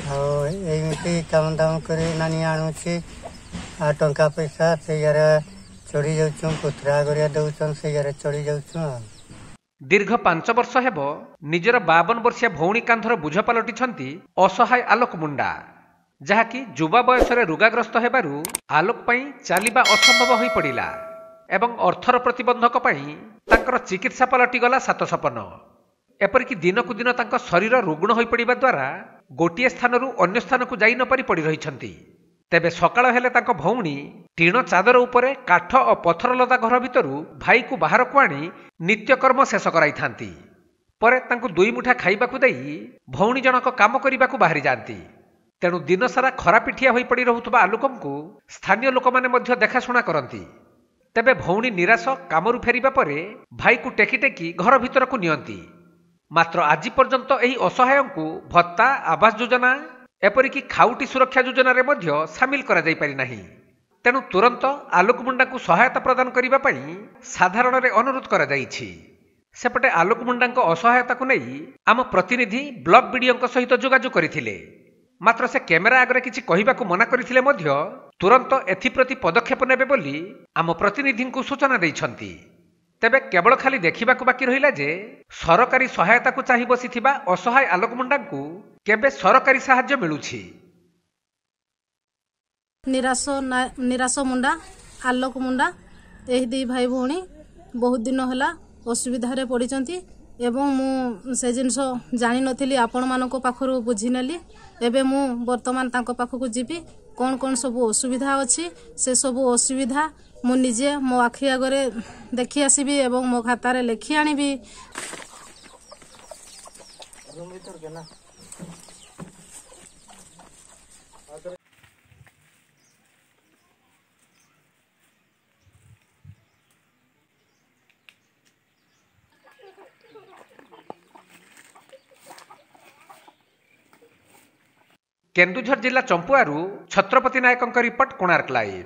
एमती काम दाम कर नानी आणुची आ टंका पैसा से यार चढ़ी जाऊँ पुतरा गरिया दौन से यार चढ़ी जाऊँ। दीर्घ 5 वर्ष हेब निजर 52 वर्षीय भौणी कांधर बुझ पलटिछंती असहाय आलोक मुंडा, जहाँकि युवा बयसरे रोगाग्रस्त हेबारु आलोक पई चालिबा असंभव होई पड़िला एवं अर्थर प्रतिबंधक पई तांकर चिकित्सा पलटि गला सात सपन। एपरिक दिनकु दिन तांको शरीर रुग्ण होई पड़िबा द्वारा गोटिए स्थानरु अन्य स्थानकु जाई न पारि पड़ि रहिछंती। तेबे सकाळ हेले तांको भौणी टीण चादर उपरे काठ और पथर लदा घर भितरु भाई को बाहर को आनी नित्यकर्म शेष कराई थांती। परे तांको दुई मुठा खाइबाकु देई भौणी जनक काम करिबाकु बाहरी जांती। तेणु दिन सारा खरा पिठिया होई पड़ी रहुथबा आलोकंकु स्थानीय लोक माने मध्य देखाशुणा करंती। तेबे भौणी निराश कामरु फेरिबा परे भाई को टेकी टेकी घर भितरकु नियंती। मात्र आज पर्यंत एही असहायंकु भत्ता, आवास योजना एपरिकी खाउटी सुरक्षा योजना रे मध्य सामिल करा जाई पारि नाही। तेणु तुरंत आलोक मुंडा को सहायता प्रदान करिबा पई साधारण रे अनुरोध करा जाईछि। सेपटे आलोक मुंडा को असहायता को नहीं आम प्रतिनिधि ब्लॉक बीडीओ सहित जोगाजोग करथिले, मात्र से कैमेरा आगरे किछि कहिबाकु मना करथिले मध्य तुरंत एथिप्रति पदक्षेप नेबे बोली आम प्रतिनिधि को सूचना दैछंती। तेबे केवल खाली देखिबाकु बाकी रहिला जे सरकारी सहायता को चाहि बसिथिबा असहाय आलोक मुंडा को केबे सरकारी सहायता मिलुछि। निराश मुंडा, आलोक मुंडा एही दी भाई भौणी बहुत दिन होला असुविधा रे पड़िचंती एवं मु से जिनस जानि नथिली आपण मानको पाखरु बुझी नेली। एबे मु वर्तमान तांको पाखकु जीबी कौन कौन सब असुविधा अछि से सब असुविधा मु निजे मो आखि आगरे देखि आसीबी एवं मो खाता रे लेखि आनिबी। केन्दुझर जिला चंपुआरू छत्रपति नायकों रिपोर्ट, कोणार्क लाइव।